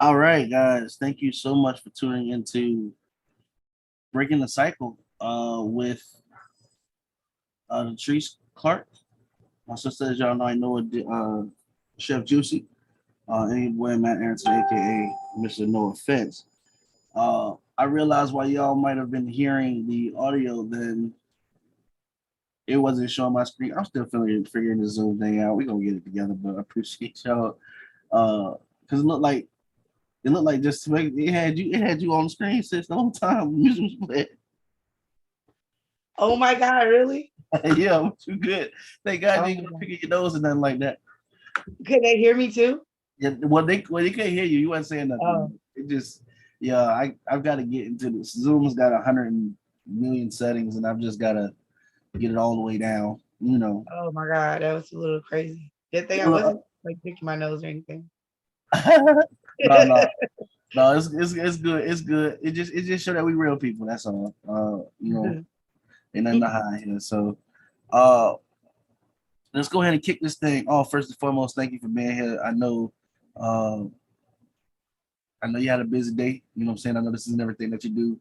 All right, guys. Thank you so much for tuning into Breaking the Cycle with Latrice Clark. My sister, as y'all know, I know Chef Juicy, any boy Matt Aronson, aka Mr. No Offense. I realized while y'all might have been hearing the audio, then it wasn't showing my screen. I'm still figuring the Zoom thing out. We're gonna get it together, but I appreciate y'all. Because it looked like just to make it had you on the screen since the whole time music was playing. Oh my God, really? Yeah, too good. Thank God Oh you my ain't gonna God. pick at your nose or nothing like that. Could they hear me too? Yeah, well they can't hear you. You wasn't saying Oh, nothing. It just yeah, I've got to get into this. Zoom's got 100 million settings, and I've just got to get it all the way down. oh my God, that was a little crazy. Good thing I Look, wasn't like picking my nose or anything. no, no, no. It's good. It's good. It just show that we real people. That's all. Ain't nothing to hide here. So, uh, let's go ahead and kick this thing off. First and foremost, thank you for being here. Uh, I know you had a busy day. You know what I'm saying? I know this isn't everything that you do.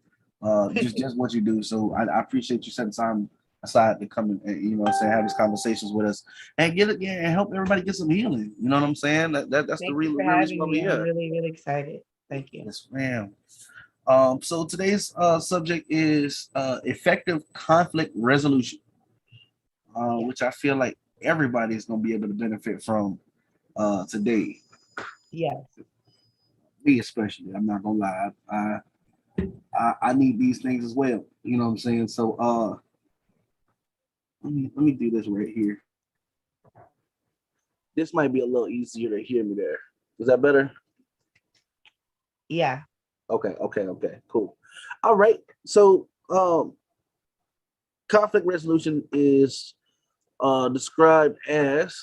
Just what you do. So I appreciate you setting time aside to come and you know what I'm saying, have these conversations with us and get it, yeah, and help everybody get some healing. You know what I'm saying? That's the Thank you for real reason having why me. we're I'm here. really, really excited. Thank you. Yes, ma'am. So today's subject is effective conflict resolution, Yeah. which I feel like everybody is going to be able to benefit from today. Yes. Me especially. I'm not gonna lie. I need these things as well. You know what I'm saying? So let me do this right here. This might be a little easier to hear me there. Is that better? Yeah. Okay, cool. All right. So conflict resolution is described as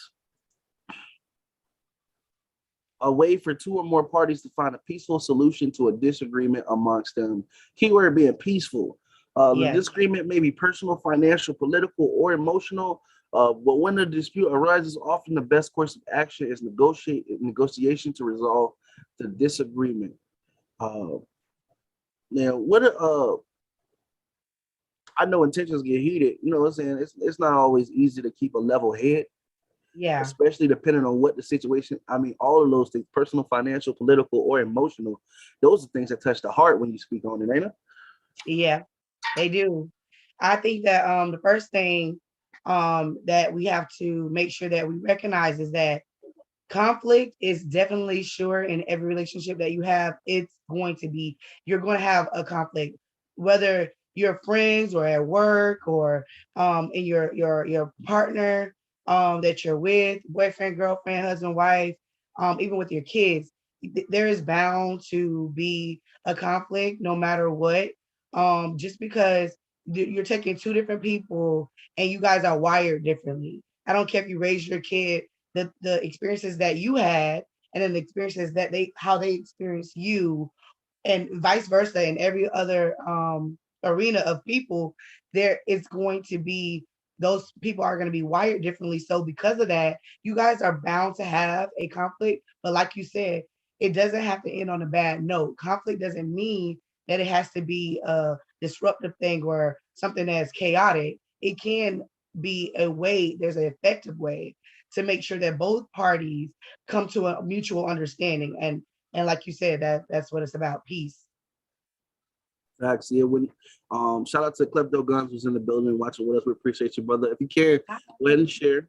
a way for two or more parties to find a peaceful solution to a disagreement amongst them. Keyword being peaceful. The Yes. disagreement may be personal, financial, political, or emotional. But when the dispute arises, often the best course of action is negotiation to resolve the disagreement. Uh, Now, I know intentions get heated. You know what I'm saying? It's not always easy to keep a level head, Yeah. especially depending on what the situation. I mean, all of those things, personal, financial, political, or emotional, those are things that touch the heart when you speak on it, ain't it? Yeah. They do. I think that the first thing that we have to make sure that we recognize is that conflict is definitely sure in every relationship that you have. It's going to be, you're going to have a conflict, whether you're friends or at work or in your partner that you're with, boyfriend, girlfriend, husband, wife, even with your kids. There is bound to be a conflict no matter what. Just because you're taking two different people and you guys are wired differently. I don't care if you raise your kid, the experiences that you had and then the experiences that they how they experience you and vice versa in every other arena of people. There is going to be, those people are going to be wired differently, so because of that you guys are bound to have a conflict. But like you said, it doesn't have to end on a bad note. Conflict doesn't mean that it has to be a disruptive thing or something that's chaotic. It can be a way, there's an effective way to make sure that both parties come to a mutual understanding. And like you said, that's what it's about, peace. Facts. Yeah. Shout out to Klepto Guns was in the building watching with us. We appreciate you, brother. If you care, go ahead and share.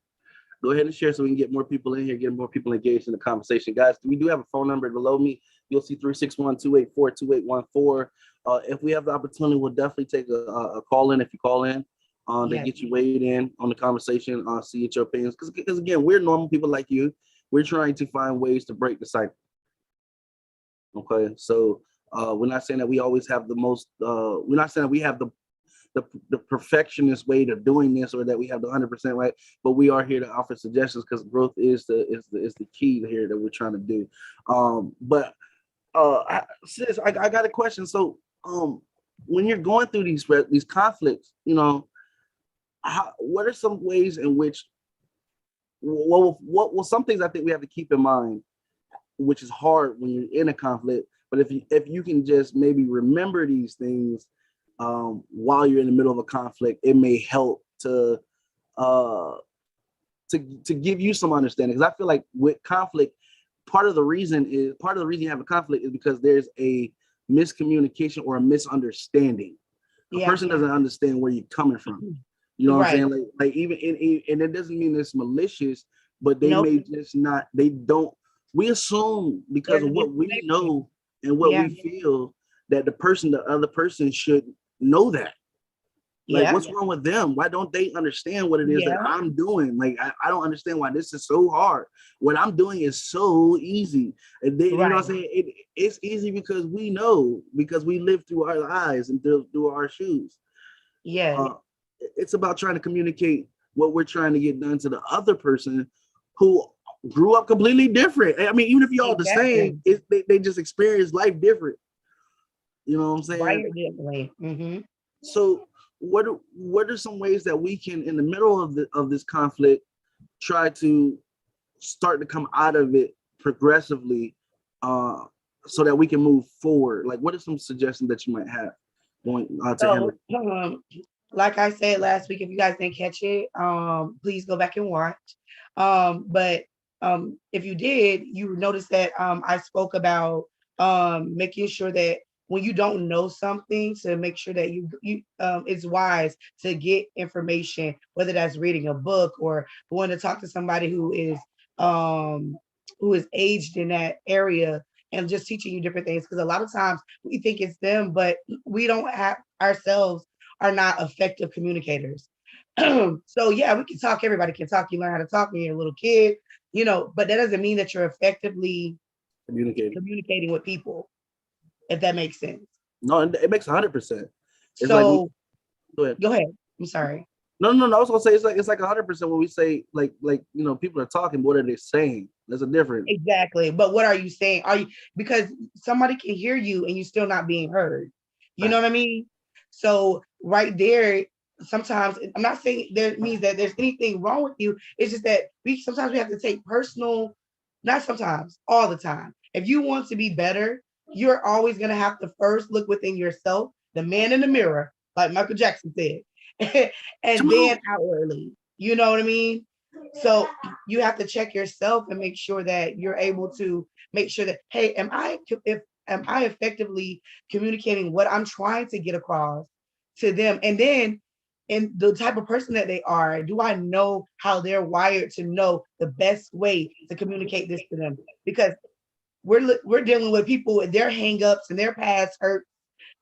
Go ahead and share so we can get more people in here, get more people engaged in the conversation. Guys, we do have a phone number below me. You'll see 361-284-2814. If we have the opportunity, we'll definitely take a call in if you call in. They Yes. get you weighed in on the conversation, see your opinions. Because again, we're normal people like you. We're trying to find ways to break the cycle. Okay, so we're not saying that we always have the most. We're not saying that we have the perfectionist way to doing this or that we have the 100% right, but we are here to offer suggestions because growth is the key here that we're trying to do. But sis, I got a question. So when you're going through these conflicts, what are some ways in which what some things I think we have to keep in mind which is hard when you're in a conflict. But if you can just maybe remember these things while you're in the middle of a conflict, it may help uh, to give you some understanding. Because I feel like with conflict, part of the reason you have a conflict is because there's a miscommunication or a misunderstanding. A Yeah. person doesn't understand where you're coming from. You know what I'm Right. saying? Like even and it doesn't mean it's malicious, but they Nope. may just not. They don't. We assume because There's of a what we disconnection. know and what Yeah. we feel that the other person should know that. Like, Yeah. what's wrong with them? Why don't they understand what it is that Yeah. I'm doing? Like, I don't understand why this is so hard. What I'm doing is so easy. And they, you know Right. what I'm saying? It's easy because we know, because we live through our eyes and through our shoes. Yes. Uh, it's about trying to communicate what we're trying to get done to the other person who grew up completely different. I mean, even if y'all the same, Exactly. they just experience life different. You know what I'm saying? Wired differently. So what are some ways that we can, in the middle of this conflict, try to start to come out of it progressively, so that we can move forward? Like, what are some suggestions that you might have going to Henry? So, like I said last week, if you guys didn't catch it, please go back and watch. But if you did, you noticed that I spoke about making sure that when you don't know something, to make sure that you it's wise to get information, whether that's reading a book or going to talk to somebody um who is aged in that area and just teaching you different things. Because a lot of times we think it's them, but we don't have ourselves are not effective communicators. So yeah, we can talk. Everybody can talk. You learn how to talk when you're a little kid, but that doesn't mean that you're effectively Communicating. communicating with people, if that makes sense. No, it makes 100%. It's like, So go ahead. go ahead. I'm sorry. No. I was gonna say it's like 100% when we say like people are talking. What are they saying? There's a difference. Exactly. But what are you saying? Are you, because somebody can hear you and you're still not being heard. You know what I mean? So right there, sometimes I'm not saying that means that there's anything wrong with you. It's just that we have to take personal, not sometimes, all the time. If you want to be better, you're always gonna have to first look within yourself, the man in the mirror, like Michael Jackson said, and then outwardly. You know what I mean? So you have to check yourself and make sure that you're able to make sure that, hey, am I effectively communicating what I'm trying to get across to them? And then and the type of person that they are, do I know how they're wired to know the best way to communicate this to them? Because we're dealing with people with their hangups and their past hurt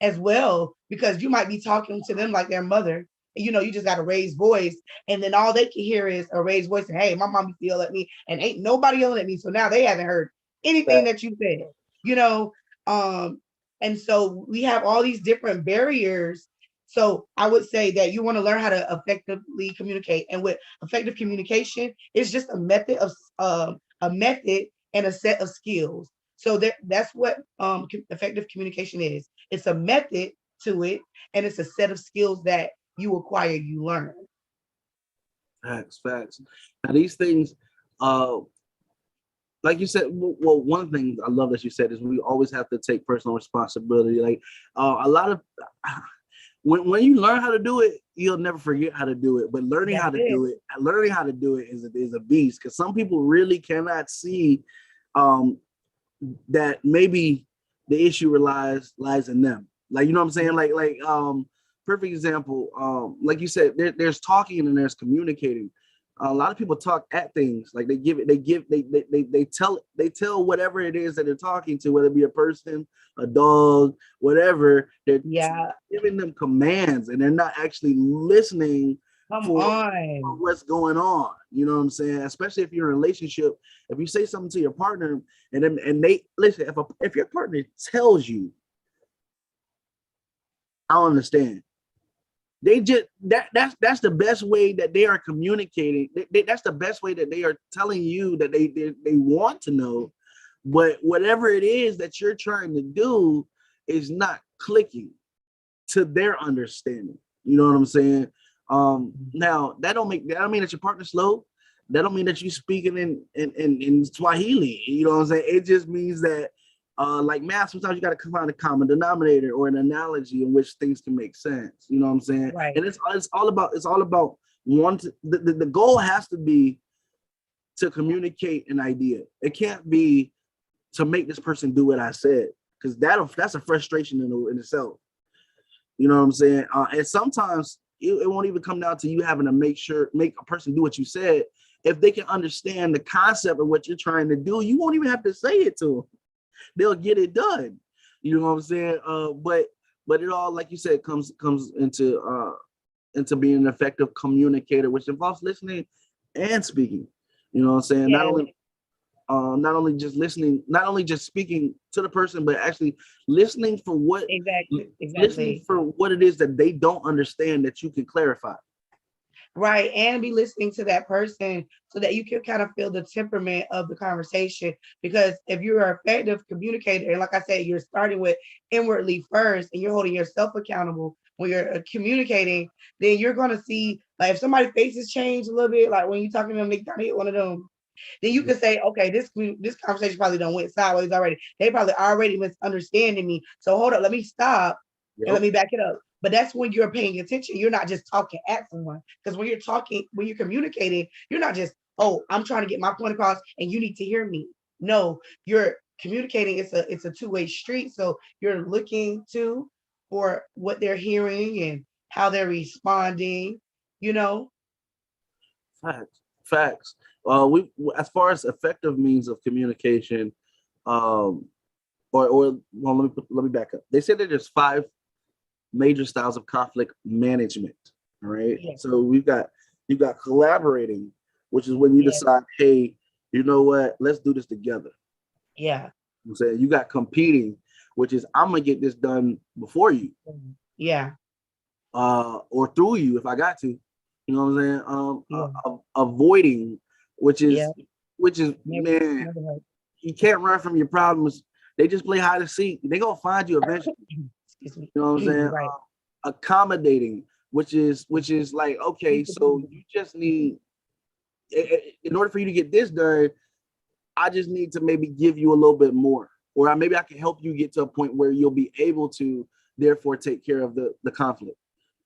as well, because you might be talking to them like their mother. You just got a raised voice, and then all they can hear is a raised voice. And hey, my mom used to yell at me, and ain't nobody yelling at me. So now they haven't heard anything that you said, you know. Um, and so we have all these different barriers. So I would say that you want to learn how to effectively communicate, and with effective communication, it's just a method and a set of skills. So that's what effective communication is. It's a method to it, and it's a set of skills that you acquire, you learn. Facts. Now these things, uh, like you said, well, one thing I love that you said is we always have to take personal responsibility. Like a lot of when you learn how to do it, you'll never forget how to do it. But learning That's how to it. do it is a beast, because some people really cannot see um, that maybe the issue lies in them. Like, you know what I'm saying? Like perfect example. Like you said, there's talking and there's communicating. A lot of people talk at things, like they tell whatever it is that they're talking to, whether it be a person, a dog, whatever. They're Yeah. giving them commands, and they're not actually listening Come for on. what's going on. You know what I'm saying? Especially if you're in a relationship, if you say something to your partner and they listen, if your partner tells you, I don't understand. They just that's the best way that they are communicating. That's the best way that they are telling you that they want to know. But whatever it is that you're trying to do is not clicking to their understanding. You know what I'm saying? Now that don't mean that your partner's slow. that don't mean that you speaking in Swahili. You know what I'm saying? It just means that like math, sometimes you got to find a common denominator or an analogy in which things can make sense. You know what I'm saying? Right. And it's all about one. The goal has to be to communicate an idea. It can't be to make this person do what I said, because that's a frustration in itself. You know what I'm saying? And sometimes it won't even come down to you having to make a person do what you said. If they can understand the concept of what you're trying to do, you won't even have to say it to them. They'll get it done. You know what I'm saying? But it all, like you said, comes into being an effective communicator, which involves listening and speaking. You know what I'm saying? Yeah. Not only just listening, not only just speaking to the person, but actually listening for what listening Exactly. for what it is that they don't understand that you can clarify. Right. And be listening to that person so that you can kind of feel the temperament of the conversation. Because if you're an effective communicator, and like I said, you're starting with inwardly first and you're holding yourself accountable when you're communicating, then you're going to see, like, if somebody's faces change a little bit, like when you're talking to them, they kind of hit one of them, then you can say, okay, this conversation probably done went sideways already. They probably already misunderstanding me. So hold up, let me stop and let Yep. me back it up. But that's when you're paying attention. You're not just talking at someone. Because when you're communicating, you're not just, oh, I'm trying to get my point across and you need to hear me. No, you're communicating. It's a two-way street. So you're looking to for what they're hearing and how they're responding, you know. Facts. We as far as effective means of communication, um, or well, let me back up. They said that there's 5 major styles of conflict management. All right. Yeah. So you've got collaborating, which is when you Yeah. decide, hey, you know what, let's do this together. Yeah. I'm saying you got competing, which is I'm gonna get this done before you, Yeah. or through you if I got to. You know what I'm saying? Yeah. Avoiding, which Yeah. is which is Never, man, never heard. you can't run from your problems. They just play hide and seek. They gonna find you eventually. Excuse me. You know what I'm saying? Right. Accommodating, which is like, okay, so you just need, in order for you to get this done, I just need to maybe give you a little bit more, or maybe I can help you get to a point where you'll be able to therefore take care of the conflict.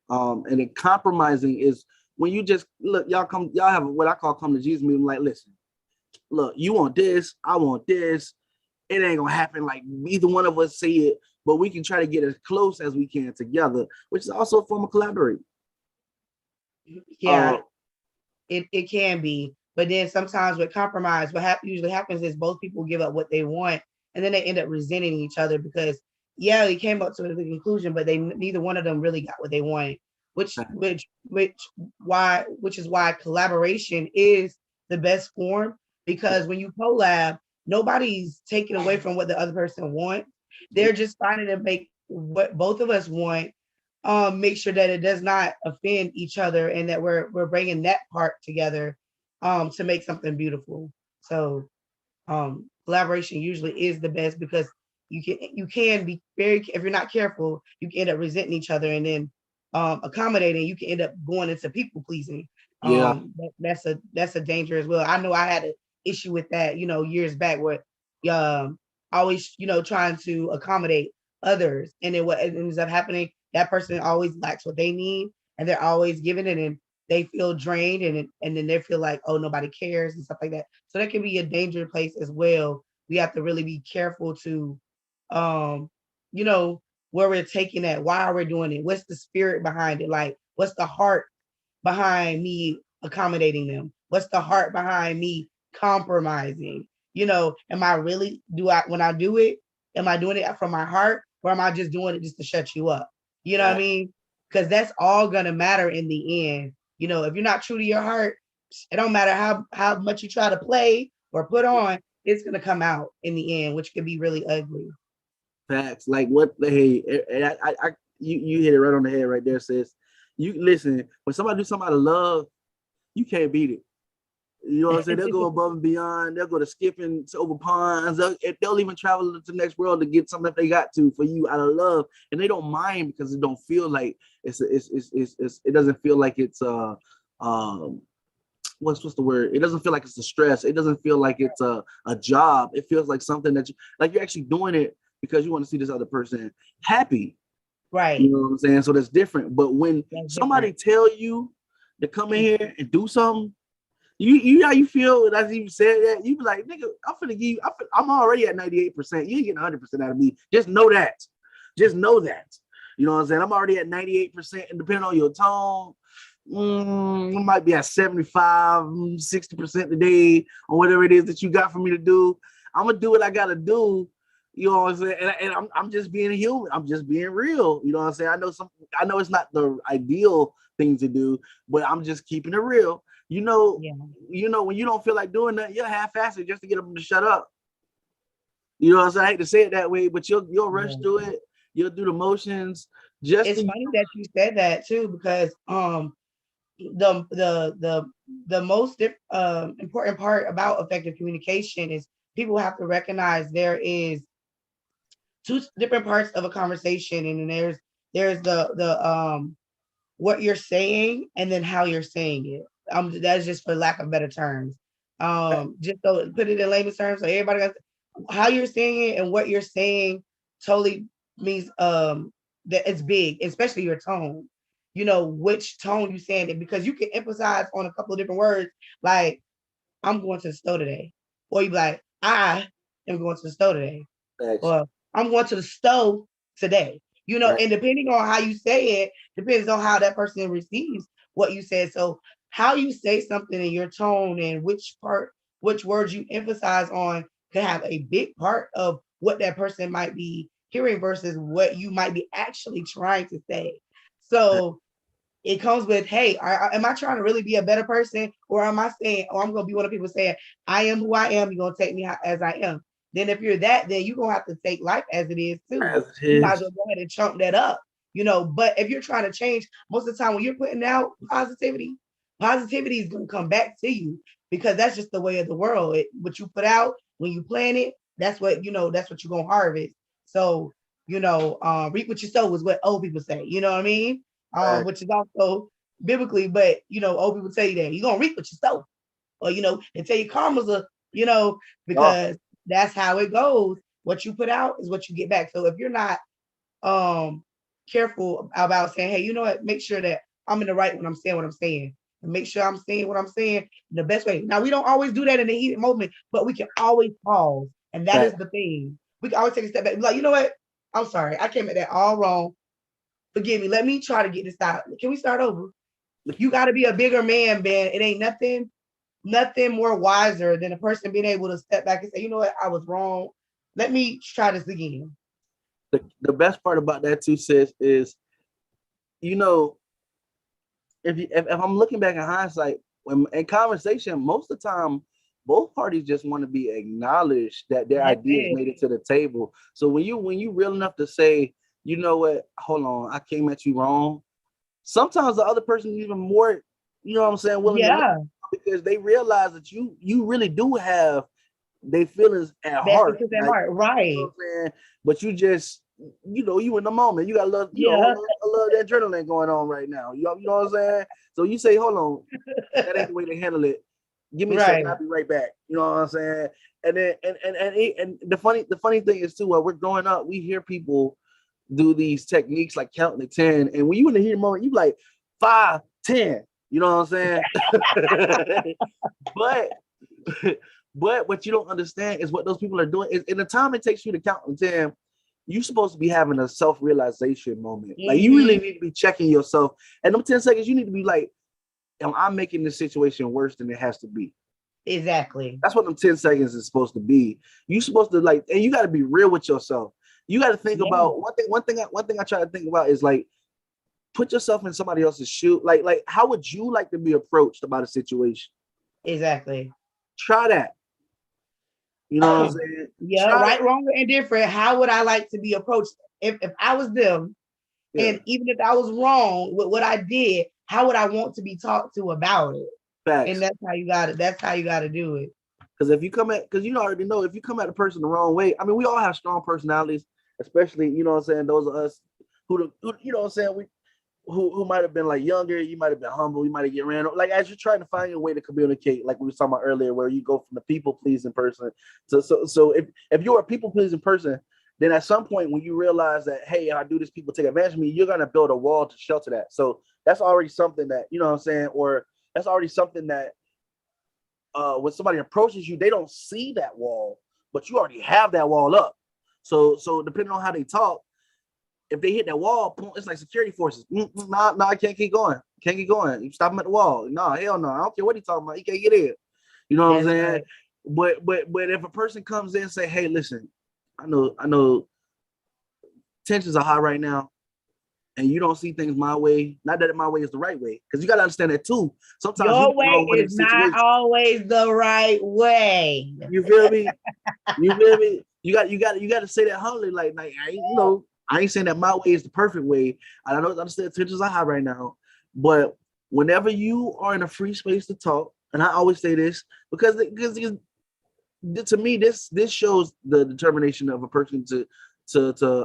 And then compromising is when you just look, y'all have what I call come to Jesus meeting. Like, listen, look, you want this, I want this. It ain't gonna happen like either one of us say it, but we can try to get as close as we can together, which is also a form of collaborating. Yeah, it can be. But then sometimes with compromise, usually happens is both people give up what they want, and then they end up resenting each other because yeah, they came up to the conclusion, but they neither one of them really got what they wanted. Which is why collaboration is the best form, because when you collab, nobody's taking away from what the other person wants. They're just trying to make what both of us want, make sure that it does not offend each other and that we're bringing that part together, to make something beautiful. So collaboration usually is the best because you can be very, if you're not careful, you can end up resenting each other, and then accommodating, you can end up going into people pleasing. Yeah, That's a danger as well. I know I had an issue with that, years back, where always, trying to accommodate others, and then what ends up happening, that person always lacks what they need, and they're always giving it, and they feel drained, and then they feel like, oh, nobody cares and stuff like that. So that can be a danger place as well. We have to really be careful to, um, you know, where we're taking that, why we're doing it, what's the spirit behind it, like what's the heart behind me accommodating them, what's the heart behind me compromising. Am I really, do I, when I do it, am I doing it from my heart, or am I just doing it just to shut you up? You know what I mean? Because that's all gonna matter in the end. If you're not true to your heart, it don't matter how much you try to play or put on, it's gonna come out in the end, which could be really ugly. facts. Like what? Hey, you hit it right on the head right there, sis. You listen, when somebody do something out of love, you can't beat it. You know what I'm saying? They'll go above and beyond. They'll go to skipping to over ponds. They'll even travel to the next world to get something if they got to for you out of love, and they don't mind because it don't feel like it doesn't feel like it's what's the word? It doesn't feel like it's a stress. It doesn't feel like it's a job. It feels like something that you like you're actually doing it because you want to see this other person happy. You Right. know what I'm saying? So that's different. But when That's somebody different. tell you to come in here and do something, you how you feel as you said that, you be like, nigga, I'm finna give you, I'm already at 98%. You ain't getting 100% out of me. Just know that. Just know that. You know what I'm saying? I'm already at 98%, and depending on your tone, I might be at 75, 60% today, or whatever it is that you got for me to do. I'm gonna do what I gotta do. You know what I'm saying? And I'm just being human. I'm just being real. You know what I'm saying? I know it's not the ideal thing to do, but I'm just keeping it real. You know, Yeah. when you don't feel like doing that, you're half-assed it just to get them to shut up. You know what I'm saying? I hate to say it that way, but you'll rush Yeah. through it. You'll do the motions just It's to funny that you said that too, because the most important part about effective communication is people have to recognize there is two different parts of a conversation, and then there's the what you're saying and then how you're saying it. That's just for lack of better terms. Just so put it in layman's terms, so everybody got how you're saying it and what you're saying totally means that it's big, especially your tone. You know which tone you saying it, because you can emphasize on a couple of different words, like I'm going to the store today, or you be like I am going to the store today, facts. or I'm going to the stove today. Right. And depending on how you say it, depends on how that person receives what you said. So how you say something in your tone and which words you emphasize on can have a big part of what that person might be hearing versus what you might be actually trying to say. So it comes with, hey, am I trying to really be a better person, or am I saying, or I'm going to be one of people saying, I am who I am. You're going to take me as I am. Then if you're that, then you're going to have to take life as it is too. As it You might as is. well go ahead and chunk that up, But if you're trying to change, most of the time when you're putting out positivity is going to come back to you, because that's just the way of the world. What you put out, when you plant it, that's what you're going to harvest. So, reap what you sow is what old people say. You know what I mean? Facts. Which is also biblically, but old people tell you that you're gonna reap what you sow, or and tell your karma's Oh, because that's how it goes. What you put out is what you get back. So if you're not um careful about saying, hey, you know what, make sure that I'm in the right when I'm saying what I'm saying, and make sure I'm saying what I'm saying in the best way. Now we don't always do that in the heated moment, but we can always pause, and that is facts. the thing. We can always take a step back, be like, you know what, I'm sorry, I came at that all wrong. Forgive me. Let me try to get this out. Can we start over? You got to be a bigger man, man. It ain't nothing more wiser than a person being able to step back and say, you know what, I was wrong. Let me try this again. The best part about that too, sis, is you know if I'm looking back in hindsight, when in conversation, most of the time, both parties just want to be acknowledged that their That's ideas it. made it to the table. So when you real enough to say, you know what, hold on, I came at you wrong. Sometimes the other person is even more, you know what I'm saying, willing to listen, Yeah. because they realize that you really do have their feelings at Best heart. interest at Like, heart. you know Right. what I'm saying? But you just, you in the moment. You got a little, Yeah. a little that adrenaline going on right now. You know what I'm saying? So you say, hold on, that ain't the way to handle it. Give me a second, Right. I'll be right back. You know what I'm saying? And then and the funny thing is too, while we're growing up, we hear people do these techniques like counting to 10. And when you in the heat moment, you like 5, 10. You know what I'm saying? but but what you don't understand is what those people are doing is in the time it takes you to count to 10, you're supposed to be having a self-realization moment. Like you really Mm-hmm. need to be checking yourself. And them 10 seconds, you need to be like, am I making this situation worse than it has to be? Exactly. That's what them 10 seconds is supposed to be. You're supposed to like, and you got to be real with yourself. You got to think Yeah. about one thing I try to think about is like put yourself in somebody else's shoe. Like how would you like to be approached about a situation? Exactly. Try that. You know what I'm saying? Yeah. Try Right, that. wrong, or indifferent. How would I like to be approached if I was them? Yeah. And even if I was wrong with what I did, how would I want to be talked to about it? And Facts. that's how you got it. That's how you got to do it. Because if you come at, because you already know, if you come at a person the wrong way, I mean, we all have strong personalities, especially, you know what I'm saying, those of us who you know what I'm saying, who might have been like younger, you might have been humble, you might have get random. Like as you're trying to find your way to communicate, like we were talking about earlier, where you go from the people pleasing person to so if you're a people pleasing person, then at some point when you realize that, hey, if I do this, people take advantage of me, you're gonna build a wall to shelter that. So that's already something that, you know what I'm saying, or that's already something that when somebody approaches you, they don't see that wall, but you already have that wall up. So depending on how they talk, if they hit that wall, it's like security forces. Nah, I can't keep going. Can't keep going. You stop him at the wall. No, hell no. I don't care what he's talking about. He can't get in. You know what I'm saying? Right. But if a person comes in and say, hey, listen, I know tensions are high right now, and you don't see things my way. Not that my way is the right way, because you got to understand that too. Sometimes Your you get the way wrong way in is the not situation. always the right way. You feel me? You feel me? You got to say that humbly, like I ain't saying that my way is the perfect way. I don't understand tensions are high right now, but whenever you are in a free space to talk, and I always say this because to me this shows the determination of a person to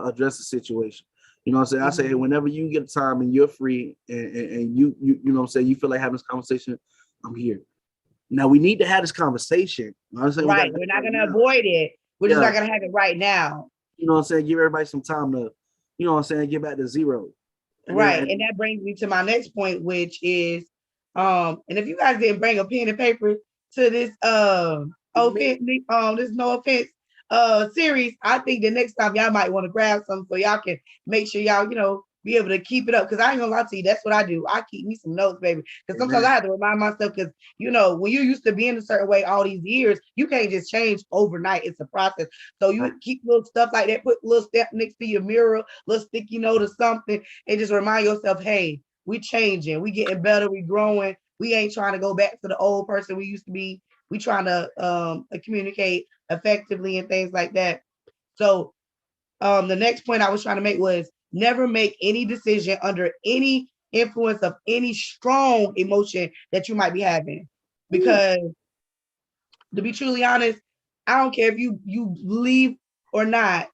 address the situation. You know what I'm saying? I say, hey, whenever you get time and you're free and you know what I'm saying, you feel like having this conversation, I'm here. Now we need to have this conversation. You know what I'm saying? Right. We're not going to avoid it. We're just not going to have it right now. You know what I'm saying? Give everybody some time to, you know what I'm saying, get back to zero. And that brings me to my next point, which is, and if you guys didn't bring a pen and paper to this offense, this no offense series, I think the next time y'all might want to grab some so y'all can make sure y'all, be able to keep it up. Because I ain't gonna lie to you, that's what I do. I keep me some notes, baby. Because sometimes I have to remind myself, because when you're used to being a certain way all these years, you can't just change overnight. It's a process. So you keep little stuff like that, put little step next to your mirror, little sticky note or something, and just remind yourself, hey, we changing, we getting better, we growing. We ain't trying to go back to the old person we used to be. We trying to communicate effectively and things like that. So the next point I was trying to make was never make any decision under any influence of any strong emotion that you might be having. Because to be truly honest, I don't care if you believe or not,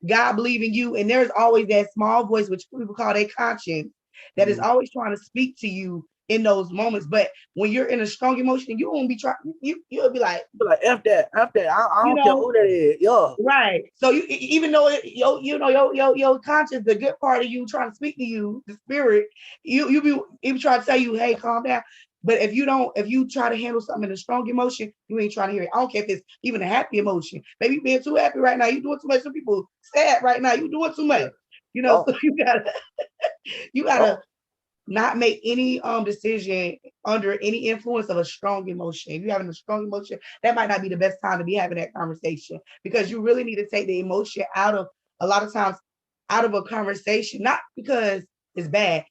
God believe in you, and there's always that small voice, which people call their conscience, that is always trying to speak to you in those moments. But when you're in a strong emotion, you won't be trying. You'll be like F that. I don't care who that is. Yo. Right. So even though your conscience, the good part of you trying to speak to you, the spirit, you try to tell you, hey, calm down. But if you try to handle something in a strong emotion, you ain't trying to hear it. I don't care if it's even a happy emotion. Maybe you're being too happy right now. You doing too much. Some people sad right now. You doing too much. So you gotta not make any decision under any influence of a strong emotion. If you're having a strong emotion, that might not be the best time to be having that conversation, because you really need to take the emotion out of a conversation, not because it's bad.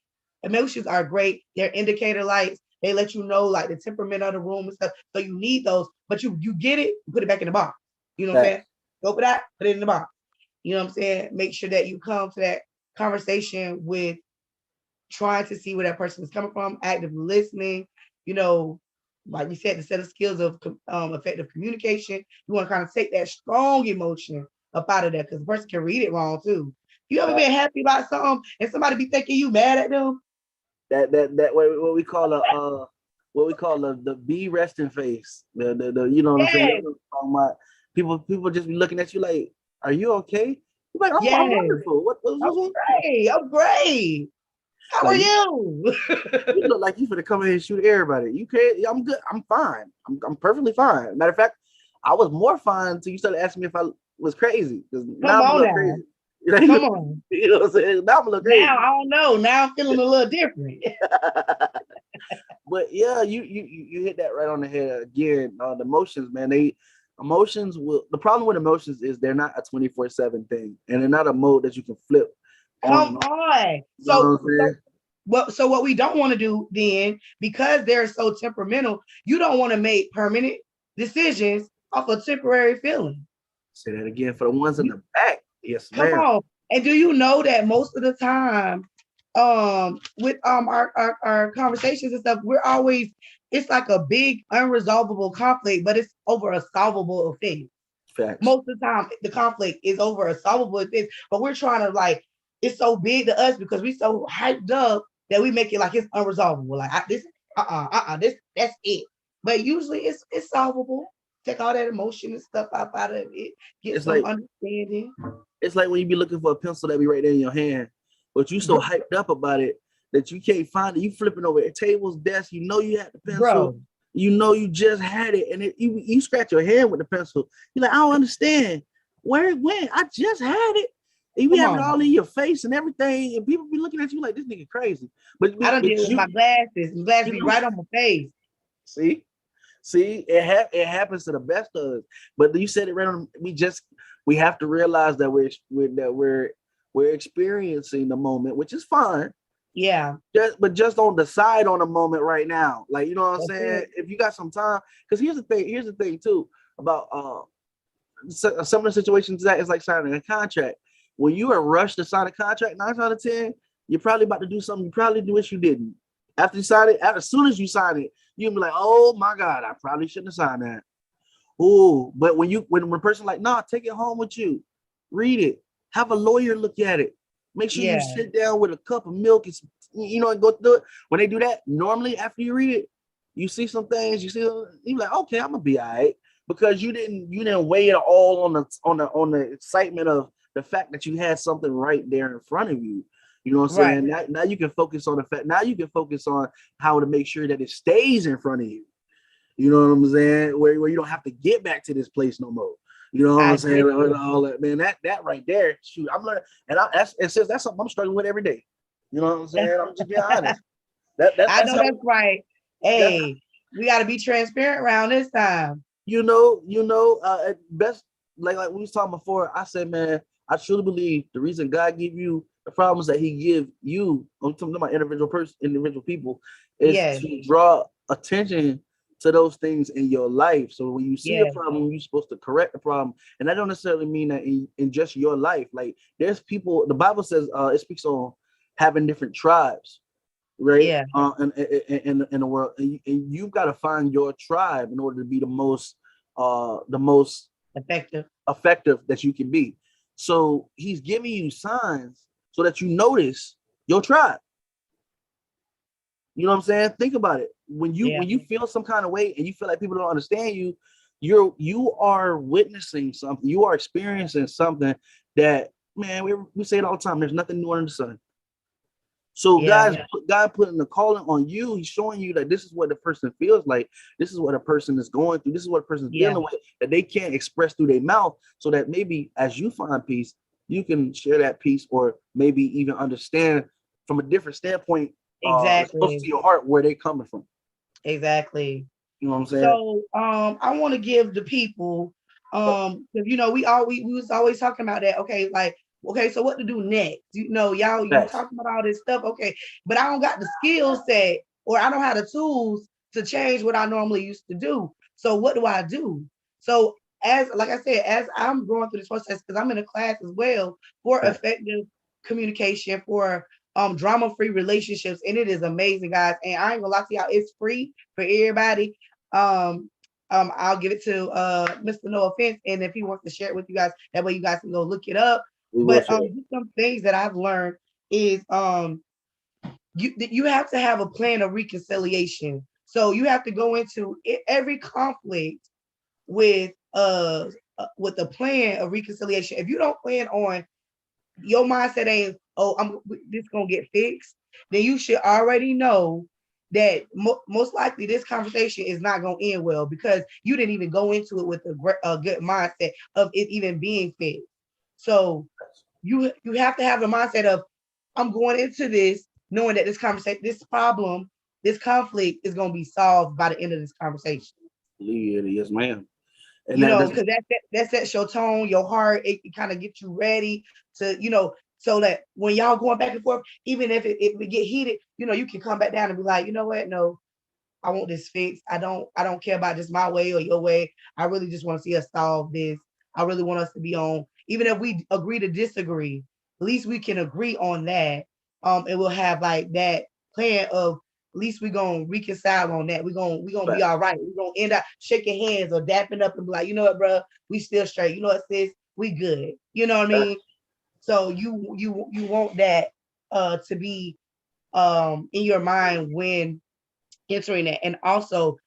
Emotions are great. They're indicator lights. They let you know like the temperament of the room and stuff. So you need those, but you get it, put it back in the box. You know what I'm saying? Go for that, put it in the box. You know what I'm saying? Make sure that you come to that conversation with trying to see where that person is coming from, actively listening, like we said, the set of skills of effective communication. You want to kind of take that strong emotion up out of that, because the person can read it wrong too. You ever been happy about something and somebody be thinking you mad at them? That what we call the be resting face. The you know what I'm saying? People just be looking at you like, are you okay? You're like, I'm wonderful. What's great? I'm great. How are you? You look like you finna come in and shoot everybody. You can't. I'm good. I'm fine. I'm perfectly fine. Matter of fact, I was more fine until you started asking me if I was crazy. Because now I'm a little crazy. Come on. You know what I'm saying? Now I'm a little crazy. Now I don't know. Now I'm feeling a little different. But yeah, you hit that right on the head again. The emotions, man. The problem with emotions is they're not a 24/7 thing, and they're not a mode that you can flip. Come on. So what we don't want to do then, because they're so temperamental, you don't want to make permanent decisions off a temporary feeling. Say that again for the ones in the back. Yes, ma'am. Come on. And do you know that most of the time, with our conversations and stuff, it's like a big unresolvable conflict, but it's over a solvable offense. Facts. Most of the time, the conflict is over a solvable offense, but we're trying to it's so big to us because we're so hyped up that we make it like it's unresolvable. Like this that's it. But usually it's solvable. Take all that emotion and stuff out of it. Get It's some like understanding. it's like when you be looking for a pencil that be right there in your hand, but you so hyped up about it that you can't find it. You flipping over at tables, desks. You know you had the pencil. Bro. You know you just had it, and you scratch your hand with the pencil. You're like, I don't understand. Where it went? I just had it. And you Come have it on. all in your face and everything, and people be looking at you like this nigga crazy. But I don't but deal with my glasses. My glasses be know, right on my face. see, it happens to the best of us. But you said it right on. We have to realize that we're experiencing the moment, which is fine. Yeah. Just don't decide on a moment right now. Like, you know what I'm That's saying? it. If you got some time, because here's the thing too about some of the situations that is like signing a contract. When you are rushed to sign a contract, 9 out of 10, you're probably about to do something you probably wish you didn't. After you sign it, as soon as you sign it, you'll be like, oh my God, I probably shouldn't have signed that. Oh, but when a person like, nah, take it home with you, read it, have a lawyer look at it, make sure you Yeah. sit down with a cup of milk and and go through it. When they do that, normally after you read it, you see some things, you're like, okay, I'm gonna be all right, because you didn't weigh it all on the excitement of the fact that you had something right there in front of you. You know what I'm Right. saying? Now you can focus on the fact. Now you can focus on how to make sure that it stays in front of you. You know what I'm saying? Where you don't have to get back to this place no more. You know what I'm I saying? get it. All that, man, that right there, shoot, I'm learning, and it says that's something I'm struggling with every day. You know what I'm saying? I'm just being honest. I That's know how that's right. that's Hey, we got to be transparent around this time. at best, like we was talking before. I said, man, I truly believe the reason God give you the problems that He give you, I'm talking about individual people, is Yes. to draw attention to those things in your life. So when you see a Yes. problem, you're supposed to correct the problem, and that don't necessarily mean that in just your life. Like there's people. The Bible says it speaks on having different tribes, right? Yeah. In the world, and you've got to find your tribe in order to be the most Effective. effective that you can be. So He's giving you signs so that you notice your tribe. You know what I'm saying? Think about it. Yeah. When you feel some kind of way and you feel like people don't understand you, you are witnessing something. You are experiencing something that, man, we say it all the time. There's nothing new under the sun. So Yeah. God putting the calling on you. He's showing you that this is what the person feels like. This is what a person is going through. This is what a person's Yeah. dealing with that they can't express through their mouth. So that maybe as you find peace, you can share that peace, or maybe even understand from a different standpoint, close to Exactly. your heart, where they coming from. Exactly. You know what I'm saying? So I want to give the people 'cause, we was always talking about that. Okay, like okay, so what to do next? Y'all you Facts. talking about all this stuff, okay, but I don't got the skill set or I don't have the tools to change what I normally used to do. So what do I do? So as like I said, as I'm going through this process, because I'm in a class as well for Facts. effective communication for drama-free relationships, and it is amazing, guys. And I ain't gonna lie to y'all, it's free for everybody. um I'll give it to Mr. No Offense, and if he wants to share it with you guys, that way you guys can go look it up. We will But share. just some things that I've learned is you have to have a plan of reconciliation. So you have to go into every conflict with with a plan of reconciliation. If you don't plan on your mindset ain't, oh, this gonna get fixed, then you should already know that most likely this conversation is not gonna end well because you didn't even go into it with a good mindset of it even being fixed. So you have to have the mindset of I'm going into this knowing that this conversation, this problem, this conflict is gonna be solved by the end of this conversation. Yes, ma'am. And that's Because that sets your tone, your heart. It kind of gets you ready to, so that when y'all going back and forth, even if it get heated, you can come back down and be like, you know what? No, I want this fixed. I don't care about just my way or your way. I really just want to see us solve this. I really want us to be on, even if we agree to disagree, at least we can agree on that. And we'll have like that plan of at least we're gonna reconcile on that. We're gonna be all right. We're gonna end up shaking hands or dapping up and be like, you know what, bro, we still straight. You know what, sis, we good. You know what I mean? So you want that to be in your mind when entering it. And also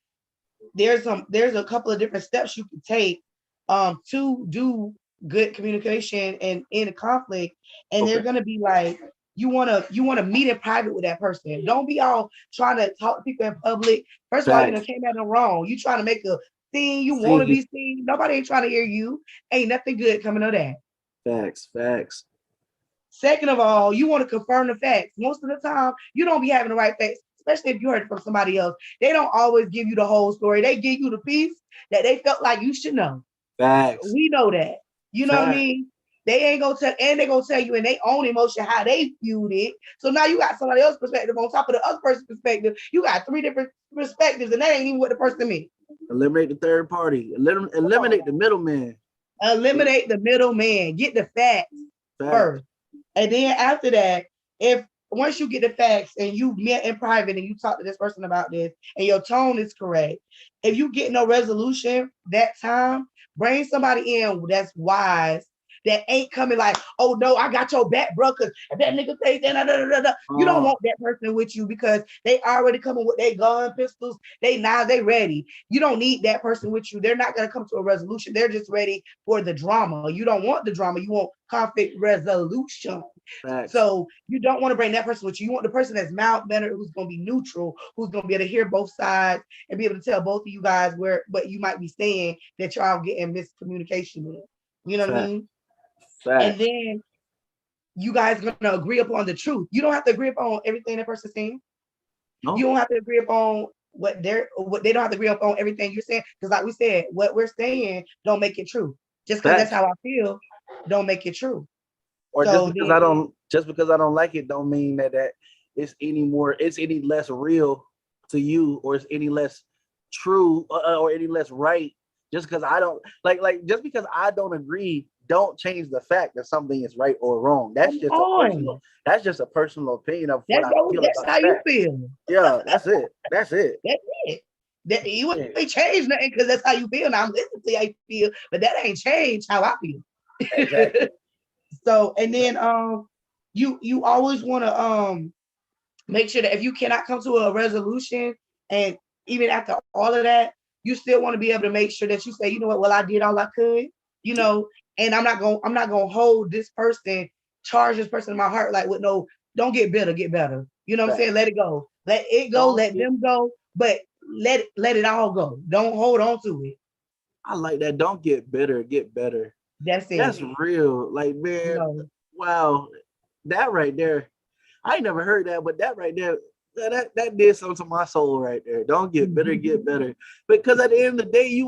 there's a couple of different steps you can take to do good communication and in a conflict. And they're gonna be like, you wanna meet in private with that person. Don't be all trying to talk to people in public. First of all, you done came at them wrong. You trying to make a scene, you want to be seen. Nobody ain't trying to hear you. Ain't nothing good coming of that. Facts. Second of all, you want to confirm the facts. Most of the time, you don't be having the right facts, especially if you heard it from somebody else. They don't always give you the whole story. They give you the piece that they felt like you should know. Facts. We know that. You know what I mean? They ain't gonna tell, and they gonna tell you in their own emotion how they viewed it. So now you got somebody else's perspective on top of the other person's perspective. You got three different perspectives, and that ain't even what the person means. Eliminate the third party. Eliminate the middleman. Eliminate the middleman. Get the facts first. And then after that, if once you get the facts and you met in private and you talk to this person about this and your tone is correct, if you get no resolution that time, bring somebody in that's wise, that ain't coming like, oh no, I got your back, bro, because if that nigga says that, you don't want that person with you because they already coming with their gun, pistols, they ready. You don't need that person with you. They're not gonna come to a resolution. They're just ready for the drama. You don't want the drama, you want conflict resolution. Facts. So you don't want to bring that person with you. You want the person that's mild-mannered, who's going to be neutral, who's going to be able to hear both sides and be able to tell both of you guys what you might be saying that y'all getting miscommunication with. You know what I mean? Facts. And then you guys are going to agree upon the truth. You don't have to agree upon everything that person's saying. No. You don't have to agree upon what they don't have to agree upon everything you're saying. Because like we said, what we're saying don't make it true. Just because that's how I feel, don't make it true. Or so just because I don't like it, don't mean that it's any less real to you, or it's any less true or any less right. Just because I don't just because I don't agree, don't change the fact that something is right or wrong. That's just a personal opinion of what I feel. That's how you feel. Yeah, that's it. That's it. That's it. That you ain't change nothing because that's how you feel. Now I'm listening to how you feel, but that ain't changed how I feel. Exactly. So, and then you always want to make sure that if you cannot come to a resolution, and even after all of that, you still want to be able to make sure that you say, you know what, well, I did all I could, you know, and I'm not gonna hold this person, charge this person in my heart like with no, don't get bitter, get better. You know what I'm saying? Let it go. Let it go, let them go, but let it all go. Don't hold on to it. I like that. Don't get bitter, get better. That's it. That's real. Like, man, wow. That right there. I ain't never heard that, but that right there, that did something to my soul right there. Don't get bitter, get better. Because at the end of the day,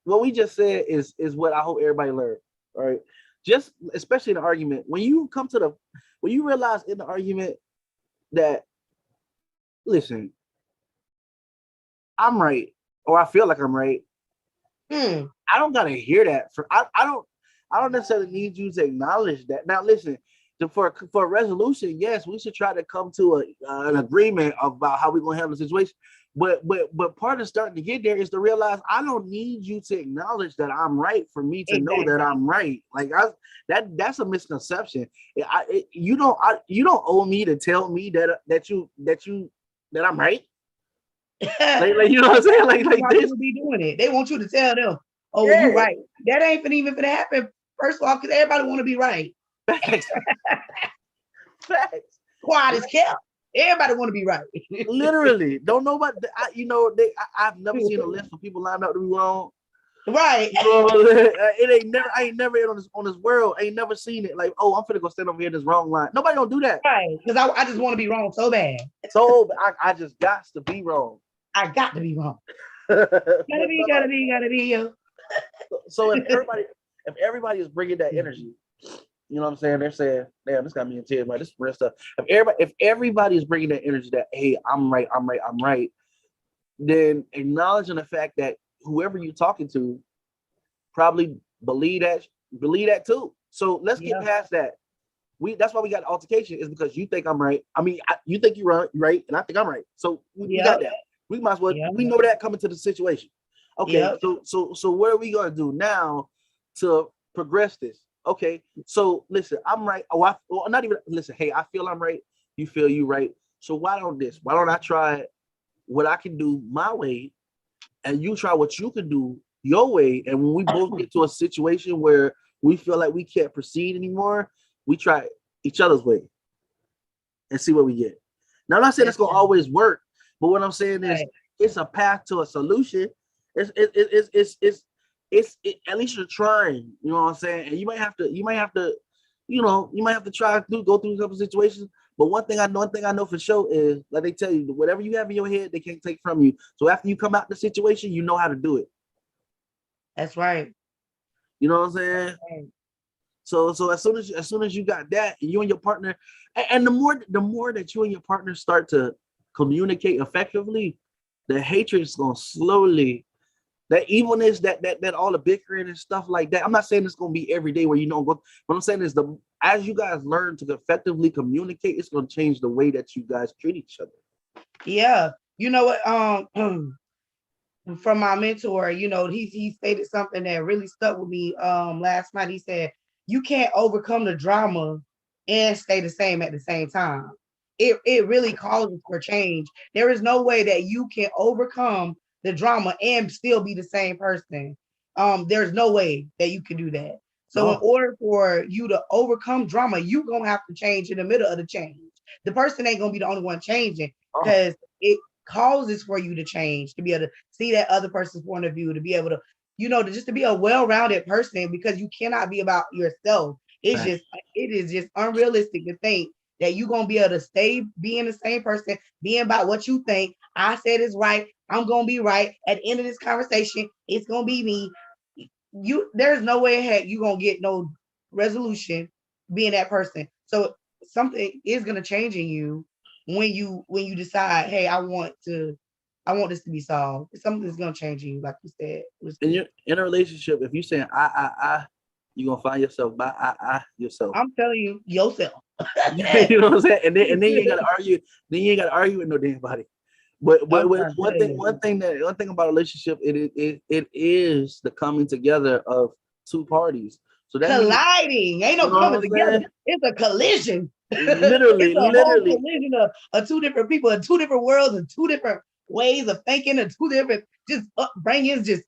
what we just said is what I hope everybody learned. All right. Just especially in an argument. When you realize in the argument that, listen, I'm right, or I feel like I'm right. I don't gotta hear that. I don't necessarily need you to acknowledge that. Now, listen, for a resolution, yes, we should try to come to an agreement about how we're gonna handle the situation. But part of starting to get there is to realize I don't need you to acknowledge that I'm right for me to know that I'm right. Like that's a misconception. You don't owe me to tell me that I'm right. like you know what I'm saying? Like this be doing it. They want you to tell them, oh, you right. That ain't even gonna happen. First of all, because everybody want to be right. Facts. Quiet as kept. Everybody want to be right. Literally, don't nobody. I've never seen a list of people lined up to be wrong. Right. It ain't never. I ain't never on this world. I ain't never seen it. Like, oh, I'm finna go stand over here in this wrong line. Nobody don't do that. Right. Because I just want to be wrong so bad. So I just got to be wrong. I got to be wrong. Gotta be. Yo. So if everybody is bringing that energy, you know what I'm saying? They're saying, damn, this got me in tears, man. This is real stuff. If everybody is bringing that energy that, hey, I'm right, then acknowledging the fact that whoever you're talking to probably believe that too. So let's get past that. That's why we got the altercation, is because you think I'm right. I mean, you think you're right, and I think I'm right. So we got that. We might as well. We know that coming to the situation. Okay, so what are we gonna do now to progress this? Okay, so listen, I'm right. Well, not even listen. Hey, I feel I'm right. You feel you right. So why don't this? Why don't I try what I can do my way, and you try what you can do your way? And when we both get to a situation where we feel like we can't proceed anymore, we try each other's way and see what we get. Now, I'm not saying Yes, it's gonna sir. always work, but what I'm saying is Right. it's a path to a solution. At least you're trying. You know what I'm saying? And you might have to try to go through a couple situations. But one thing I know for sure is like they tell you, whatever you have in your head, they can't take from you. So after you come out the situation, you know how to do it. That's right. You know what I'm saying? Right. So as soon as you got that, and you and your partner, and the more that you and your partner start to communicate effectively, the hatred is gonna slowly, that evilness, that all the bickering and stuff like that. I'm not saying it's gonna be every day where you don't go. What I'm saying is as you guys learn to effectively communicate, it's gonna change the way that you guys treat each other. Yeah. You know what? From my mentor, he stated something that really stuck with me last night. He said, you can't overcome the drama and stay the same at the same time. It really calls for change. There is no way that you can overcome the drama and still be the same person. There's no way that you can do that. So in No. order for you to overcome drama, you gonna have to change in the middle of the change. The person ain't gonna be the only one changing Oh, because it causes for you to change, to be able to see that other person's point of view, to be able to, to just to be a well-rounded person, because you cannot be about yourself. fact. It is just unrealistic to think that you're gonna be able to stay being the same person, being about what you think. I said it's right. I'm gonna be right. At the end of this conversation, it's gonna be me. There's no way heck you gonna get no resolution being that person. So something is gonna change in you when you decide, hey, I want this to be solved. Something's gonna change in you, like you said. And you're in a relationship. If you saying I, you're gonna find yourself by I yourself. I'm telling you, yourself. You know what I'm saying? And then you ain't gotta argue. Then you ain't gotta argue with no damn body. But I'm trying to tell you. one thing about a relationship, it is the coming together of two parties. So that means, Colliding. Ain't you no know what coming I'm together. saying? It's a collision. It's Literally, a whole literally. collision of two different people, of two different worlds, and two different ways of thinking, and two different just upbringings. Just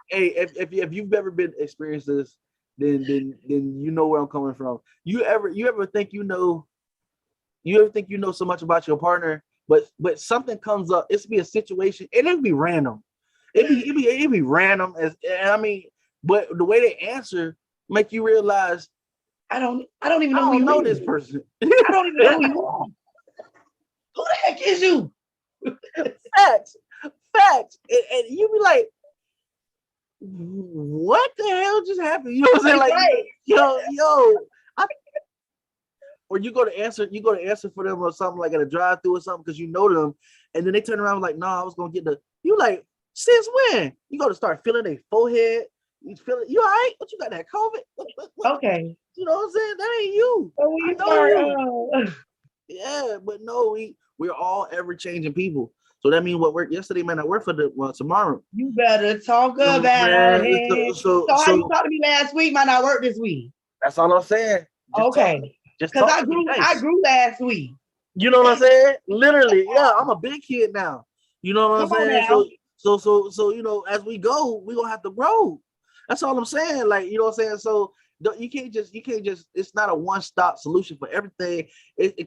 Hey, if you've ever been experienced this, then you know where I'm coming from. You ever think so much about your partner, but something comes up. It's be a situation, and it'd be random. It'd be random and I mean, but the way they answer make you realize I don't even I know who don't you know this is. person. I don't even know who you are. Who the heck is you? Facts, facts, and you be like, what the hell just happened? You know what I'm saying? That's Like, right. yo, I, or you go to answer for them or something like at a drive-through or something because you know them, and then they turn around like, I was gonna get the. You like, since when? You go to start feeling their forehead. You feel it. You all right? What you got that COVID? What, Okay. you know what I'm saying? That ain't you. So when I you know start, you. Yeah, but no, we're all ever changing people. So that means what worked yesterday may not work for tomorrow. you better talk You know what about I'm saying? it. So So how you so talked to me last week might not work this week. that's all I'm saying. Just talk to Okay. me. Just Because talk I to me grew I nice. grew last week. You know what I'm saying? Literally, yeah. I'm a big kid now. You know what I'm Come on saying? now. So as we go, we're gonna have to grow. That's all I'm saying. Like, you know what I'm saying? So you can't just it's not a one-stop solution for everything.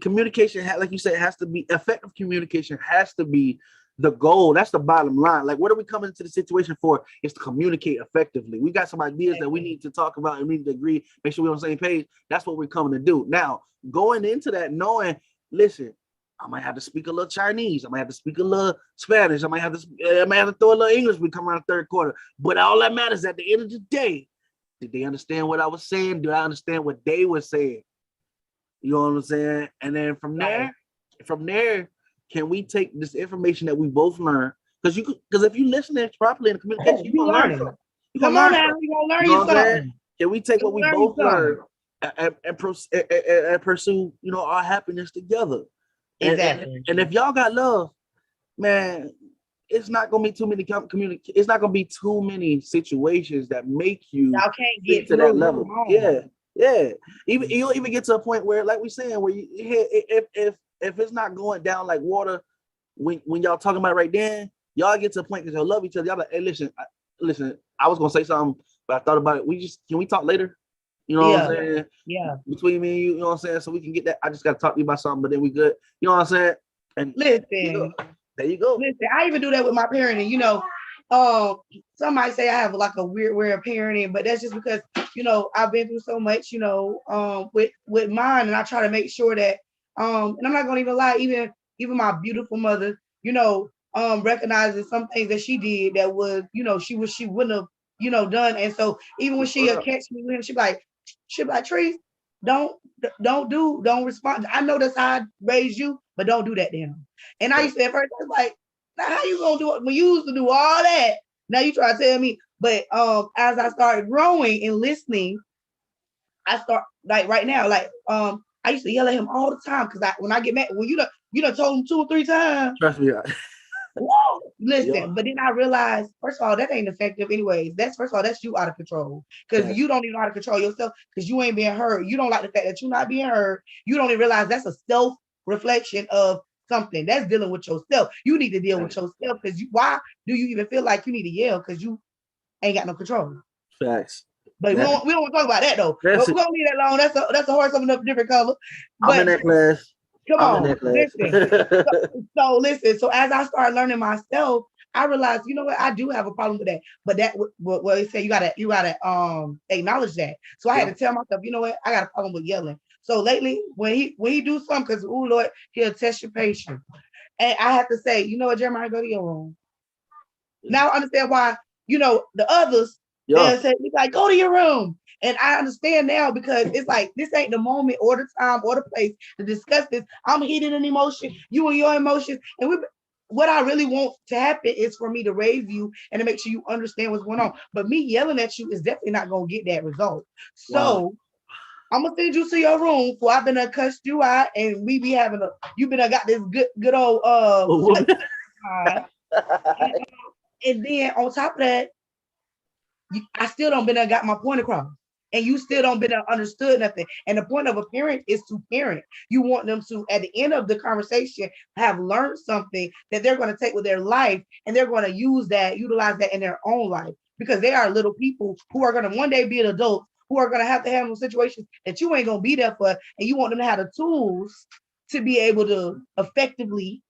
Communication, like you said, has to be effective. Communication has to be the goal. That's the bottom line. Like, what are we coming into the situation for? Is to communicate effectively. We got some ideas that we need to talk about and we need to agree, make sure we're on the same page. That's what we're coming to do. Now, going into that, knowing, listen, I might have to speak a little Chinese. I might have to speak a little Spanish. I might have to throw a little English when we come around the third quarter. But all that matters at the end of the day, did they understand what I was saying? Did I understand what they were saying? You know what I'm saying? And then Right. from there, can we take this information that we both learned? Because if you listen to it properly in the communication, you're You gonna learn learning. something. You're Come gonna on learn now. something. You gonna You learn know you what I'm saying? something. Can we take You what we gonna learn you both something. learned and pursue, our happiness together? And, and Exactly. and if y'all got love, man, it's not gonna be too many it's not gonna be too many situations that make you Y'all can't get get to that through. level. Yeah. Even you'll even get to a point where, like we saying, where you if it's not going down like water when y'all talking about it right then, y'all get to a point because y'all love each other. Y'all like, hey, listen, I was gonna say something, but I thought about it. Can we talk later? You know what I'm saying? Yeah. Between me and you know what I'm saying? So we can get that. I just gotta talk to you about something, but then we good. You know what I'm saying? And listen, there you go. Listen, I even do that with my parenting. Some might say I have like a weird way of parenting, but that's just because I've been through so much, with mine, and I try to make sure that and I'm not gonna even lie, even my beautiful mother, recognizes some things that she did that was, she wouldn't have, done. And so even when she catch me with him, she'd be like, Trees, don't respond. I know that's how I raised you, but don't do that to him. And I used to at first I was like, now how you gonna do it when you used to do all that? Now you try to tell me. But as I started growing and listening, I start like right now, like I used to yell at him all the time because when I get mad, well, you done told him 2 or 3 times. Trust me. Whoa, listen, but then I realized, first of all, that ain't effective anyways. First of all, that's you out of control. Because you don't even know how to control yourself because you ain't being heard. You don't like the fact that you're not being heard. You don't even realize that's a self-reflection of something. That's dealing with yourself. You need to deal with yourself because why do you even feel like you need to yell? Because you ain't got no control. Facts. But we don't want to talk about that though. We're gonna leave that alone. That's a horse of a different color. But I'm in that class. Come on, listen. So listen. So as I started learning myself, I realized, you know what, I do have a problem with that. But that what they say, you gotta acknowledge that. So I had to tell myself, you know what, I got a problem with yelling. So lately, when he do something, because oh Lord, he'll test your patience. And I have to say, you know what, Jeremiah, go to your room. Now I understand why, the others, they'll say, like, go to your room. And I understand now because it's like, this ain't the moment or the time or the place to discuss this. I'm heated in emotion, you and your emotions. And what I really want to happen is for me to raise you and to make sure you understand what's going on. But me yelling at you is definitely not going to get that result. So I'm gonna send you to your room for I've been cussed you out and we be having you've been got this good old and then on top of that, I still don't been got my point across. And you still don't been understood nothing. And the point of a parent is to parent. You want them to, at the end of the conversation, have learned something that they're going to take with their life and they're going to utilize that in their own life. Because they are little people who are going to one day be an adult, who are going to have to handle situations that you ain't going to be there for. And you want them to have the tools to be able to effectively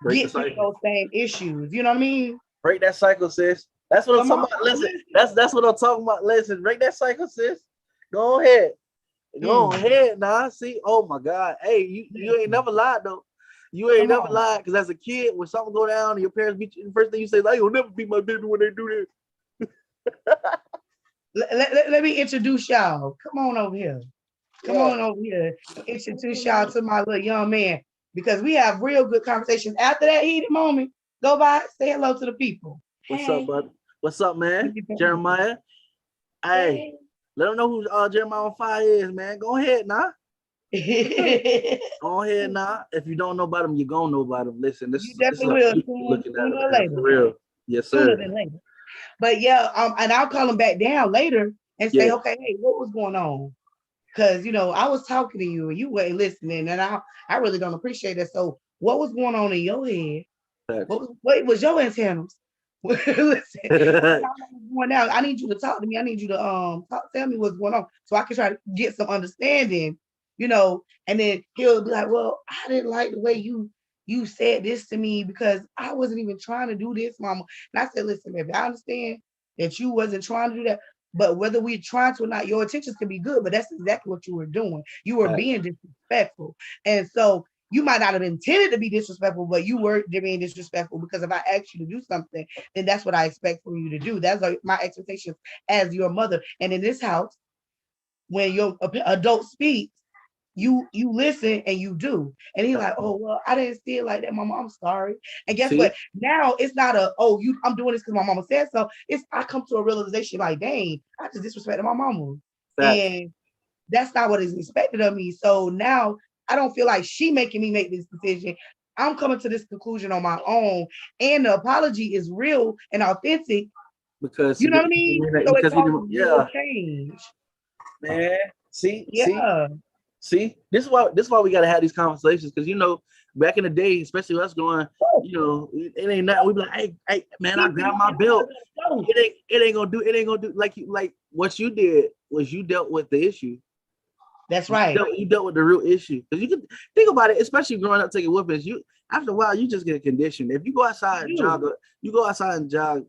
get through those same issues. You know what I mean? Break that cycle, sis. That's what I'm talking about. Listen, that's what I'm talking about. Listen, break that cycle, sis. Go ahead. Go ahead now. See, oh my God. Hey, you ain't never lied though. You ain't never lied because as a kid, when something go down and your parents beat you, the first thing you say is, I will never beat my baby when they do this. Let me introduce y'all. Come on over here. Come on over here. Introduce y'all to my little young man because we have real good conversations. After that heated moment, go by, say hello to the people. What's up, bud? What's up, man? Jeremiah. Hey, let them know who Jeremiah on Fire is, man. Go ahead now. Go ahead now. If you don't know about him, you're gonna know about him. Listen, this you definitely will sooner or later. For real. Yes, sir. Sooner than later. But yeah, and I'll call him back down later and say, okay, hey, what was going on? Because I was talking to you and you weren't listening, and I really don't appreciate that. So what was going on in your head? What was your antennas? Listen, going out. I need you to talk to me. I need you to tell me what's going on so I can try to get some understanding, and then he'll be like, well, I didn't like the way you said this to me because I wasn't even trying to do this, mama. And I said, listen, baby, I understand that you wasn't trying to do that, but whether we trying to or not, your intentions can be good, but that's exactly what you were doing. You were being disrespectful. And so you might not have intended to be disrespectful, but you were being disrespectful because if I ask you to do something, then that's what I expect from you to do. That's my expectations as your mother. And in this house, when your adult speaks, you listen and you do. And he's like, oh, well, I didn't see it like that, mama. I'm sorry. And guess what? Now it's not I'm doing this because my mama said so. I come to a realization like, dang, I just disrespected my mama. And that's not what is expected of me. So now I don't feel like she making me make this decision. I'm coming to this conclusion on my own, and the apology is real and authentic. because You know what I mean? So it because he causes didn't, real yeah, change. man. See. Yeah. See, this is why we gotta have these conversations because back in the day, especially us going, it ain't nothing. We be like, hey, man, I grabbed my belt. It ain't gonna do like what you did was you dealt with the issue. That's right. You dealt with the real issue because you can think about it, especially growing up taking whoopings. You after a while you just get conditioned. If you go outside and jog,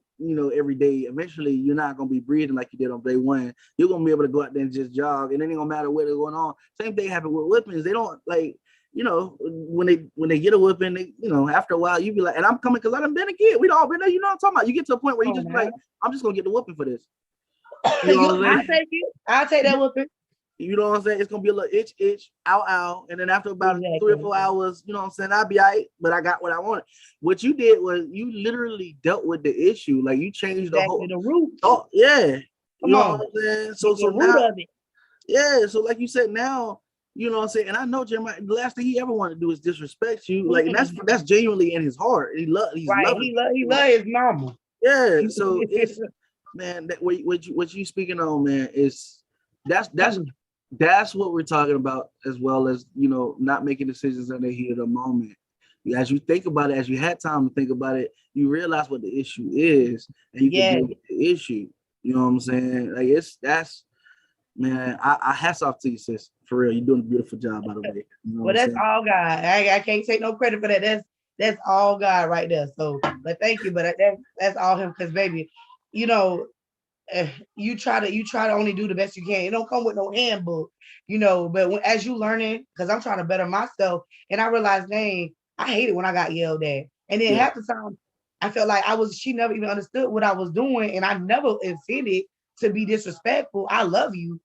every day. Eventually, you're not gonna be breathing like you did on day one. You're gonna be able to go out there and just jog, and it ain't gonna matter what's going on. Same thing happened with whippings. They don't like. When they get a whipping, after a while you be like, and I'm coming because I done been a kid. We all been there, what I'm talking about. You get to a point where you just be like, I'm just gonna get the whooping for this. You know what I'm saying? I'll take it. I'll take that whooping. You know what I'm saying? It's gonna be a little itch, ow. And then after about 3 or 4 hours, you know what I'm saying? I'll be all right, but I got what I wanted. What you did was you literally dealt with the issue. Like you changed the whole the root. Oh, yeah. Come you know on. what I'm saying? So the root now, of it. yeah. So like you said, now, you know what I'm saying? And I know Jeremiah, the last thing he ever wanted to do is disrespect you. Like, and that's genuinely in his heart. He's right. loving. He love his mama. Yeah. So it's man, that what you speaking on, man, is that's what we're talking about, as well as not making decisions in the heat of the moment. As you think about it, as you had time to think about it, you realize what the issue is, and you can deal with the issue. You know what I'm saying? Like that's man. I hats off to you, sis. For real, you're doing a beautiful job, by the way. Well, that's all God. I can't take no credit for that. That's all God right there. So, but thank you. But that's all Him, because baby, you try to only do the best you can. It don't come with no handbook, But as you learning, because I'm trying to better myself, and I realized, dang, I hate it when I got yelled at, and then half the time I felt like she never even understood what I was doing, and I never intended to be disrespectful. I love you,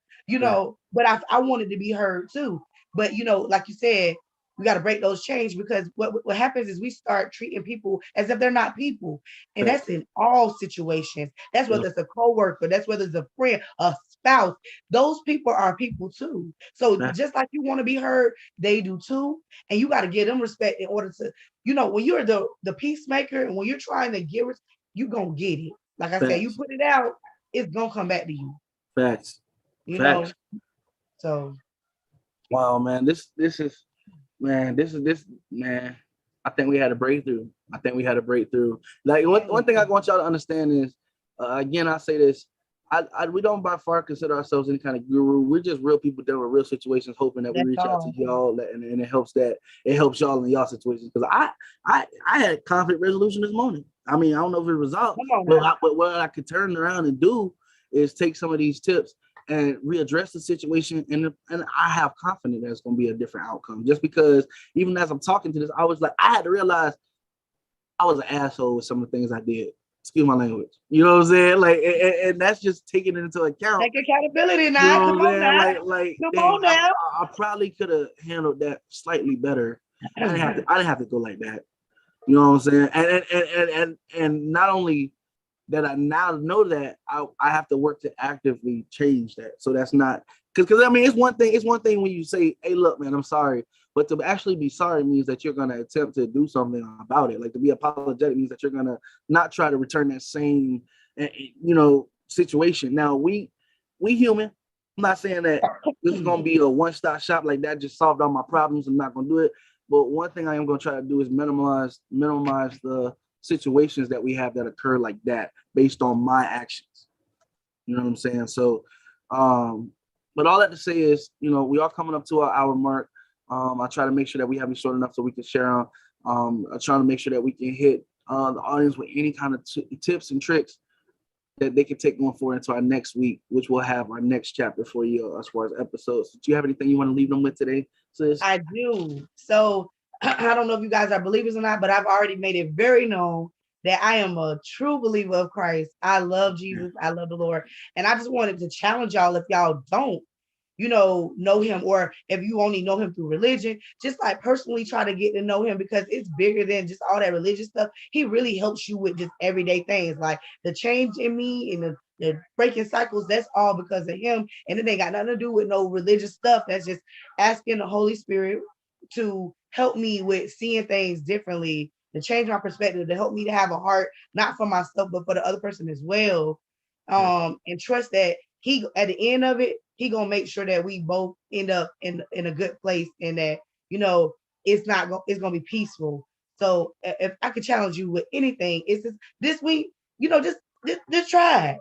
but I wanted to be heard too. But like you said, we got to break those chains, because what happens is we start treating people as if they're not people. And that's in all situations. That's whether it's a coworker, that's whether it's a friend, a spouse. Those people are people too. So just like you want to be heard, they do too. And you got to give them respect in order to, when you're the peacemaker and when you're trying to give it, you're going to get it. Like I said, you put it out, it's going to come back to you. Facts. So. Wow, man, this is man. I think we had a breakthrough. Like one thing I want y'all to understand is, again, I say this, we don't by far consider ourselves any kind of guru. We're just real people dealing with real situations, hoping that we reach out to y'all, and it helps y'all in y'all situations. Because I had conflict resolution this morning. I mean, I don't know if it resolved, but what I could turn around and do is take some of these tips and readdress the situation, and I have confidence that it's going to be a different outcome. Just because even as I'm talking to this, I was like, I had to realize I was an asshole with some of the things I did. Excuse my language. You know what I'm saying? Like, and that's just taking it into account. Take accountability now. Come on now. Come on now. I probably could have handled that slightly better. I didn't have to go like that. You know what I'm saying? And not only that, I now know that I have to work to actively change that. So that's not because I mean it's one thing when you say, hey, look, man, I'm sorry. But to actually be sorry means that you're gonna attempt to do something about it. Like to be apologetic means that you're gonna not try to return that same situation. Now we human. I'm not saying that this is gonna be a one-stop shop like that, just solved all my problems. I'm not gonna do it. But one thing I am gonna try to do is minimize the situations that we have that occur like that based on my actions. You know what I'm saying? So, but all that to say is, we are coming up to our hour mark. I try to make sure that we have it short enough so we can share on. I try to make sure that we can hit the audience with any kind of tips and tricks that they can take going forward into our next week, which will have our next chapter for you as far as episodes. Do you have anything you want to leave them with today, sis? I do. So I don't know if you guys are believers or not, but I've already made it very known that I am a true believer of Christ. I love Jesus. I love the Lord. And I just wanted to challenge y'all, if y'all don't, know him, or if you only know him through religion, just like personally try to get to know him, because it's bigger than just all that religious stuff. He really helps you with just everyday things, like the change in me and the breaking cycles. That's all because of him. And it ain't got nothing to do with no religious stuff. That's just asking the Holy Spirit to help me with seeing things differently, to change my perspective, to help me to have a heart, not for myself, but for the other person as well. And trust that he, at the end of it, he gonna make sure that we both end up in a good place, and that, it's gonna be peaceful. So if I could challenge you with anything, it's just this week, just try it.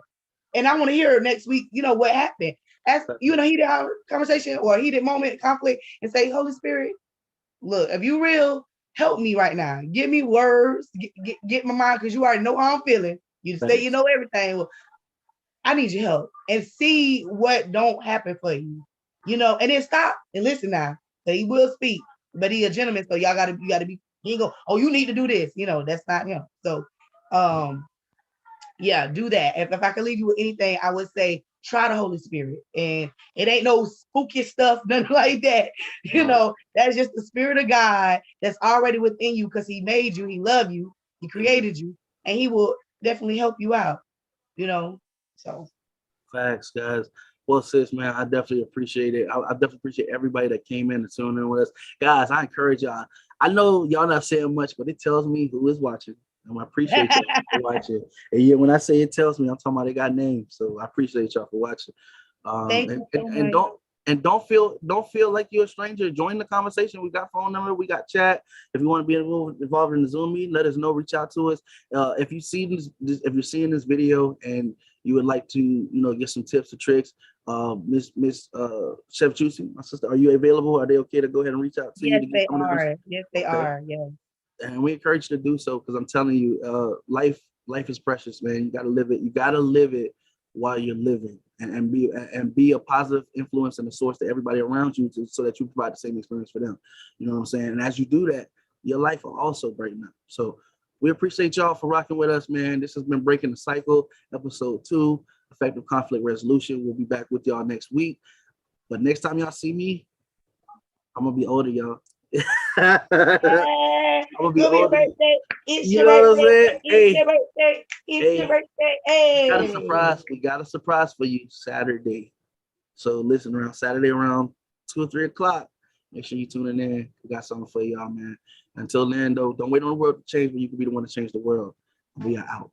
And I want to hear next week, what happened. As heated conversation or a heated moment, conflict, and say, Holy Spirit, look, if you real, help me right now. Give me words, get my mind, because you already know how I'm feeling. You say you know everything. Well, I need your help, and see what don't happen for you. And then stop and listen now. So he will speak, but he a gentleman, so you gotta be, he ain't go, oh, you need to do this. That's not him. So yeah, do that. If I could leave you with anything, I would say try the Holy Spirit. And it ain't no spooky stuff, nothing like that. That's just the Spirit of God that's already within you, because he made you, he loved you, he created you, and he will definitely help you out. So Facts, guys. Well, sis, man, I definitely appreciate it. I definitely appreciate everybody that came in and tuned in with us. Guys, I encourage y'all. I know y'all not saying much, but it tells me who is watching. And I appreciate y'all for watching. And yeah, when I say it tells me, I'm talking about they got names. So I appreciate y'all for watching. thank you so much. Don't feel like you're a stranger. Join the conversation. We got phone number, we got chat. If you want to be involved in the Zoom meeting, let us know. Reach out to us. If you see if you're seeing this video and you would like to, get some tips or tricks, Miss Chef Juicy, my sister, are you available? Are they okay to go ahead and reach out to you? Yes, they are. Yes, they are. Yes. And we encourage you to do so, because I'm telling you, life is precious, man. You gotta live it. You gotta live it while you're living, and be a positive influence and a source to everybody around you, so that you provide the same experience for them. You know what I'm saying? And as you do that, your life will also brighten up. So we appreciate y'all for rocking with us, man. This has been Breaking the Cycle, episode 2, Effective Conflict Resolution. We'll be back with y'all next week. But next time y'all see me, I'm gonna be older, y'all. I'm gonna be older. It's your birthday. It's your birthday. It's your birthday. Hey. We got a surprise for you Saturday. So listen, around Saturday around 2 or 3 o'clock. Make sure you tune in. We got something for y'all, man. Until then, though, don't wait on the world to change, but you can be the one to change the world. We are out.